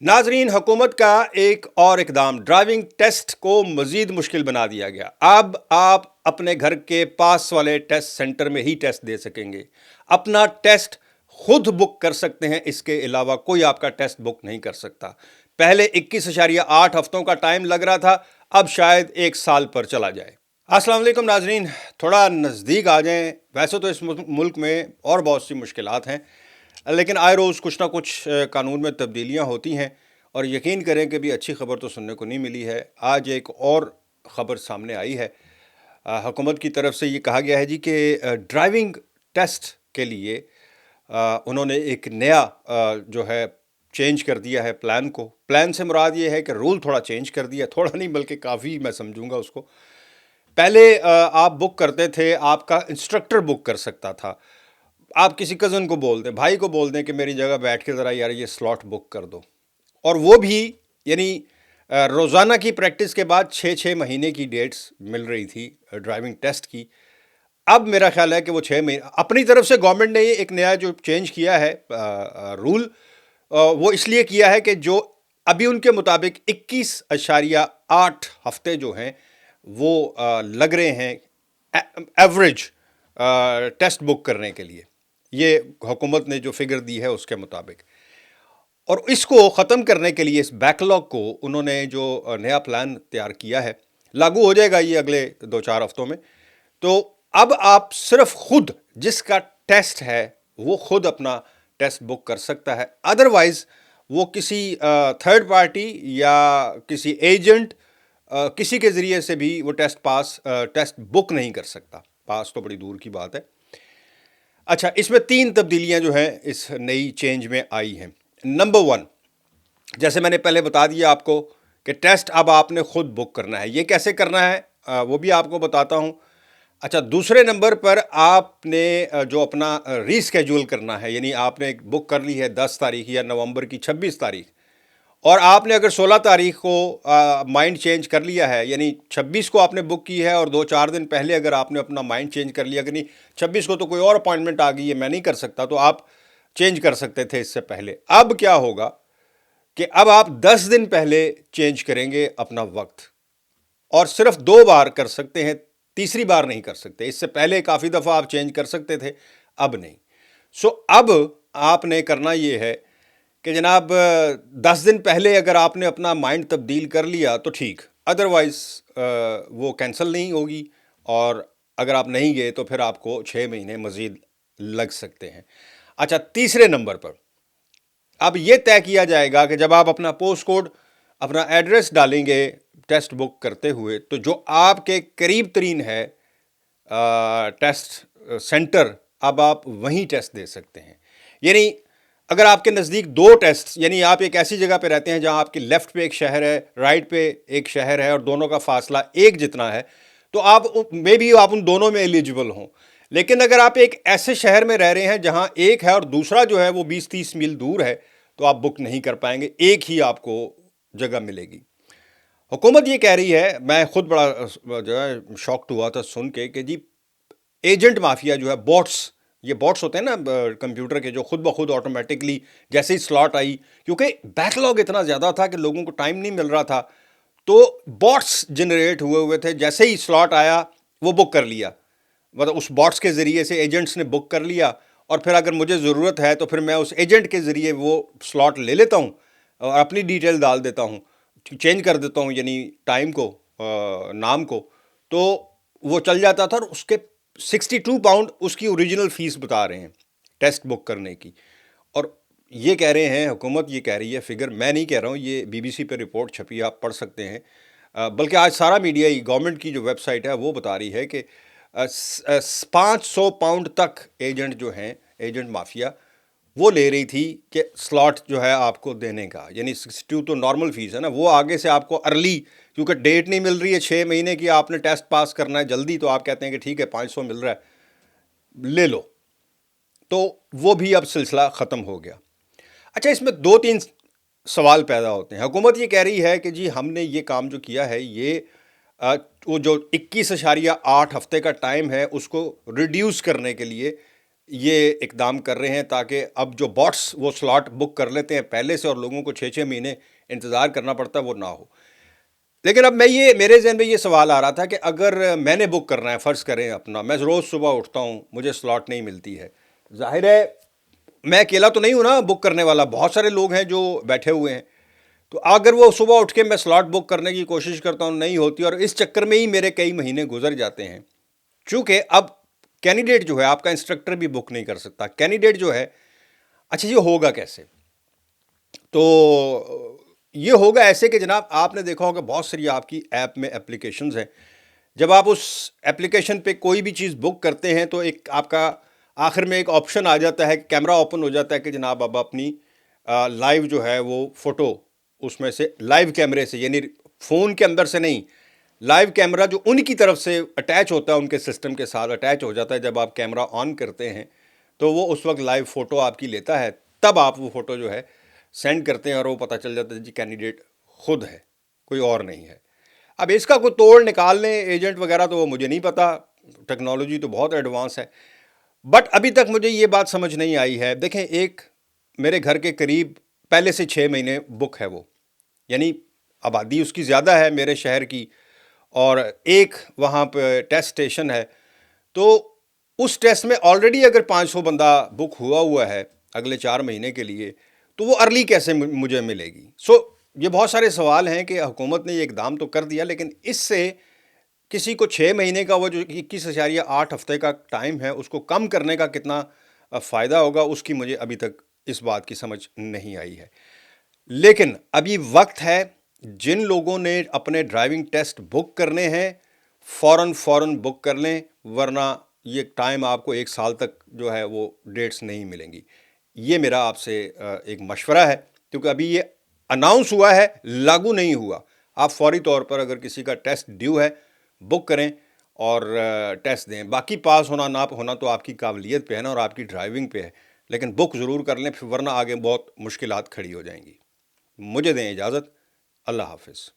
नाजरीन, हुकूमत का एक और इकदाम ड्राइविंग टेस्ट को मजीद मुश्किल बना दिया गया। अब आप अपने घर के पास वाले टेस्ट सेंटर में ही टेस्ट दे सकेंगे। अपना टेस्ट खुद बुक कर सकते हैं, इसके अलावा कोई आपका टेस्ट बुक नहीं कर सकता। पहले 21.8 हफ्तों का टाइम लग रहा था, अब शायद एक साल पर चला जाए। अस्सलाम वालेकुम नाजरीन, थोड़ा नज़दीक आ जाएं। वैसे तो इस मुल्क में और बहुत सी मुश्किलात हैं, लेकिन आए रोज़ कुछ ना कुछ कानून में तब्दीलियां होती हैं, और यकीन करें कि भी अच्छी खबर तो सुनने को नहीं मिली है। आज एक और ख़बर सामने आई है। हुकूमत की तरफ से ये कहा गया है जी कि ड्राइविंग टेस्ट के लिए उन्होंने एक नया जो है चेंज कर दिया है प्लान को। प्लान से मुराद ये है कि रूल थोड़ा चेंज कर दिया, थोड़ा नहीं बल्कि काफ़ी मैं समझूंगा उसको। पहले आप बुक करते थे, आपका इंस्ट्रक्टर बुक कर सकता था। आप किसी कज़न को बोल दें, भाई को बोल दें कि मेरी जगह बैठ के ज़रा यार ये स्लॉट बुक कर दो, और वो भी यानी रोज़ाना की प्रैक्टिस के बाद 6-6 महीने की डेट्स मिल रही थी ड्राइविंग टेस्ट की। अब मेरा ख्याल है कि वो 6 महीने अपनी तरफ से गवर्नमेंट ने ये एक नया जो चेंज किया है रूल, वो इसलिए किया है कि जो अभी उनके मुताबिक 21.8 हफ्ते जो हैं वो लग रहे हैं एवरेज टेस्ट बुक करने के लिए। ये हुकूमत ने जो फिगर दी है उसके मुताबिक, और इसको ख़त्म करने के लिए इस बैकलॉग को उन्होंने जो नया प्लान तैयार किया है, लागू हो जाएगा ये अगले 2-4 हफ्तों में। तो अब आप सिर्फ खुद जिसका टेस्ट है वो खुद अपना टेस्ट बुक कर सकता है। अदरवाइज़ वो किसी थर्ड पार्टी या किसी एजेंट किसी के ज़रिए से भी वो टेस्ट बुक नहीं कर सकता। पास तो बड़ी दूर की बात है। अच्छा, इसमें 3 तब्दीलियां जो हैं इस नई चेंज में आई हैं। नंबर 1, जैसे मैंने पहले बता दिया आपको कि टेस्ट अब आपने खुद बुक करना है। ये कैसे करना है वो भी आपको बताता हूँ। अच्छा, दूसरे नंबर पर आपने जो अपना रीस्केड्यूल करना है, यानी आपने एक बुक कर ली है 10 तारीख या नवंबर की 26 तारीख, और आपने अगर 16 तारीख को माइंड चेंज कर लिया है, यानी 26 को आपने बुक की है और 2-4 दिन पहले अगर आपने अपना माइंड चेंज कर लिया कि नहीं 26 को तो कोई और अपॉइंटमेंट आ गई है, मैं नहीं कर सकता, तो आप चेंज कर सकते थे इससे पहले। अब क्या होगा कि अब आप 10 दिन पहले चेंज करेंगे अपना वक्त, और सिर्फ 2 बार कर सकते हैं, तीसरी बार नहीं कर सकते। इससे पहले काफ़ी दफ़ा आप चेंज कर सकते थे, अब नहीं। सो अब आपने करना ये है कि जनाब 10 दिन पहले अगर आपने अपना माइंड तब्दील कर लिया तो ठीक, अदरवाइज़ वो कैंसिल नहीं होगी, और अगर आप नहीं गए तो फिर आपको 6 महीने मज़ीद लग सकते हैं। अच्छा, तीसरे नंबर पर अब ये तय किया जाएगा कि जब आप अपना पोस्ट कोड, अपना एड्रेस डालेंगे टेस्ट बुक करते हुए, तो जो आपके करीब तरीन है टेस्ट सेंटर, अब आप वहीं टेस्ट दे सकते हैं। यानी अगर आपके नज़दीक 2 टेस्ट, यानी आप एक ऐसी जगह पे रहते हैं जहां आपके लेफ़्ट पे एक शहर है, राइट पे एक शहर है, और दोनों का फासला एक जितना है, तो आप मे बी आप उन दोनों में एलिजिबल हों। लेकिन अगर आप एक ऐसे शहर में रह रहे हैं जहां एक है और दूसरा जो है वो 20-30 मील दूर है, तो आप बुक नहीं कर पाएंगे, एक ही आपको जगह मिलेगी। हुकूमत ये कह रही है, मैं खुद बड़ा जो है शॉक्ड हुआ था सुन के कि जी एजेंट माफिया जो है, बॉट्स, ये बॉट्स होते हैं ना कंप्यूटर के, जो खुद ब खुद ऑटोमेटिकली जैसे ही स्लॉट आई, क्योंकि बैकलॉग इतना ज़्यादा था कि लोगों को टाइम नहीं मिल रहा था, तो बॉट्स जनरेट हुए थे। जैसे ही स्लॉट आया वो बुक कर लिया, मतलब उस बॉट्स के ज़रिए से एजेंट्स ने बुक कर लिया, और फिर अगर मुझे ज़रूरत है तो फिर मैं उस एजेंट के ज़रिए वो स्लॉट ले लेता हूँ और अपनी डिटेल डाल देता हूँ, चेंज कर देता हूँ, यानी टाइम को, नाम को, तो वो चल जाता था। और उसके 62 पाउंड उसकी ओरिजिनल फ़ीस बता रहे हैं टेस्ट बुक करने की। और ये कह रहे हैं, हुकूमत ये कह रही है, फिगर मैं नहीं कह रहा हूँ, ये BBC पे रिपोर्ट छपी, आप पढ़ सकते हैं। बल्कि आज सारा मीडिया ही, गवर्नमेंट की जो वेबसाइट है वो बता रही है कि 500 पाउंड तक एजेंट जो हैं, एजेंट माफिया, वो ले रही थी कि स्लॉट जो है आपको देने का, यानी 62 तो नॉर्मल फ़ीस है ना, वो आगे से आपको अर्ली, क्योंकि डेट नहीं मिल रही है 6 महीने की, आपने टेस्ट पास करना है जल्दी, तो आप कहते हैं कि ठीक है 500 मिल रहा है ले लो, तो वो भी अब सिलसिला ख़त्म हो गया। अच्छा, इसमें 2-3 सवाल पैदा होते हैं। हुकूमत ये कह रही है कि जी हमने ये काम जो किया है, ये वो जो 21.8 हफ्ते का टाइम है उसको रिड्यूस करने के लिए یہ اقدام کر رہے ہیں تاکہ اب جو باٹس وہ سلاٹ بک کر لیتے ہیں پہلے سے اور لوگوں کو 6 مہینے انتظار کرنا پڑتا ہے وہ نہ ہو. لیکن اب میرے ذہن میں یہ سوال آ رہا تھا کہ اگر میں نے بک کرنا ہے، فرض کریں اپنا، میں روز صبح اٹھتا ہوں، مجھے سلاٹ نہیں ملتی ہے. ظاہر ہے میں اکیلا تو نہیں ہوں نا بک کرنے والا، بہت سارے لوگ ہیں جو بیٹھے ہوئے ہیں. تو اگر وہ صبح اٹھ کے میں سلاٹ بک کرنے کی کوشش کرتا ہوں، نہیں ہوتی، اور اس چکر میں ہی میرے کئی مہینے گزر جاتے ہیں. چونکہ اب کینڈیڈیٹ جو ہے، آپ کا انسٹرکٹر بھی بک نہیں کر سکتا، کینڈیڈیٹ جو ہے. اچھا یہ ہوگا کیسے؟ تو یہ ہوگا ایسے کہ جناب آپ نے دیکھا ہوگا بہت ساری آپ کی ایپ میں اپلیکیشنز ہیں. جب آپ اس اپلیکیشن پہ کوئی بھی چیز بک کرتے ہیں تو ایک آپ کا آخر میں ایک آپشن آ جاتا ہے، کیمرہ اوپن ہو جاتا ہے کہ جناب اب اپنی لائیو جو ہے وہ فوٹو اس میں سے لائیو کیمرے سے، یعنی فون کے اندر سے نہیں، لائیو کیمرہ جو ان کی طرف سے اٹیچ ہوتا ہے، ان کے سسٹم کے ساتھ اٹیچ ہو جاتا ہے. جب آپ کیمرہ آن کرتے ہیں تو وہ اس وقت لائیو فوٹو آپ کی لیتا ہے، تب آپ وہ فوٹو جو ہے سینڈ کرتے ہیں اور وہ پتہ چل جاتا ہے جی کینڈیڈیٹ خود ہے، کوئی اور نہیں ہے. اب اس کا کوئی توڑ نکال لیں ایجنٹ وغیرہ تو وہ مجھے نہیں پتا، ٹیکنالوجی تو بہت ایڈوانس ہے. بٹ ابھی تک مجھے یہ بات سمجھ نہیں آئی ہے. دیکھیں ایک میرے گھر کے قریب پہلے سے 6 مہینے بک ہے وہ، یعنی آبادی اس کی زیادہ ہے میرے شہر کی، اور ایک وہاں پہ ٹیسٹ اسٹیشن ہے. تو اس ٹیسٹ میں آلریڈی اگر 500 بندہ بک ہوا ہے اگلے 4 مہینے کے لیے، تو وہ ارلی کیسے مجھے ملے گی؟ یہ بہت سارے سوال ہیں کہ حکومت نے یہ اقدام تو کر دیا، لیکن اس سے کسی کو 6 مہینے کا وہ جو 21.8 ہفتے کا ٹائم ہے اس کو کم کرنے کا کتنا فائدہ ہوگا، اس کی مجھے ابھی تک اس بات کی سمجھ نہیں آئی ہے. لیکن ابھی وقت ہے، جن لوگوں نے اپنے ڈرائیونگ ٹیسٹ بک کرنے ہیں فوراً بک کر لیں، ورنہ یہ ٹائم آپ کو 1 سال تک جو ہے وہ ڈیٹس نہیں ملیں گی. یہ میرا آپ سے ایک مشورہ ہے، کیونکہ ابھی یہ اناؤنس ہوا ہے، لاگو نہیں ہوا. آپ فوری طور پر اگر کسی کا ٹیسٹ ڈیو ہے بک کریں اور ٹیسٹ دیں. باقی پاس ہونا نہ ہونا تو آپ کی قابلیت پہ ہے نا، اور آپ کی ڈرائیونگ پہ ہے، لیکن بک ضرور کر لیں، ورنہ آگے بہت مشکلات کھڑی ہو جائیں گی. مجھے دیں اجازت. اللہ حافظ.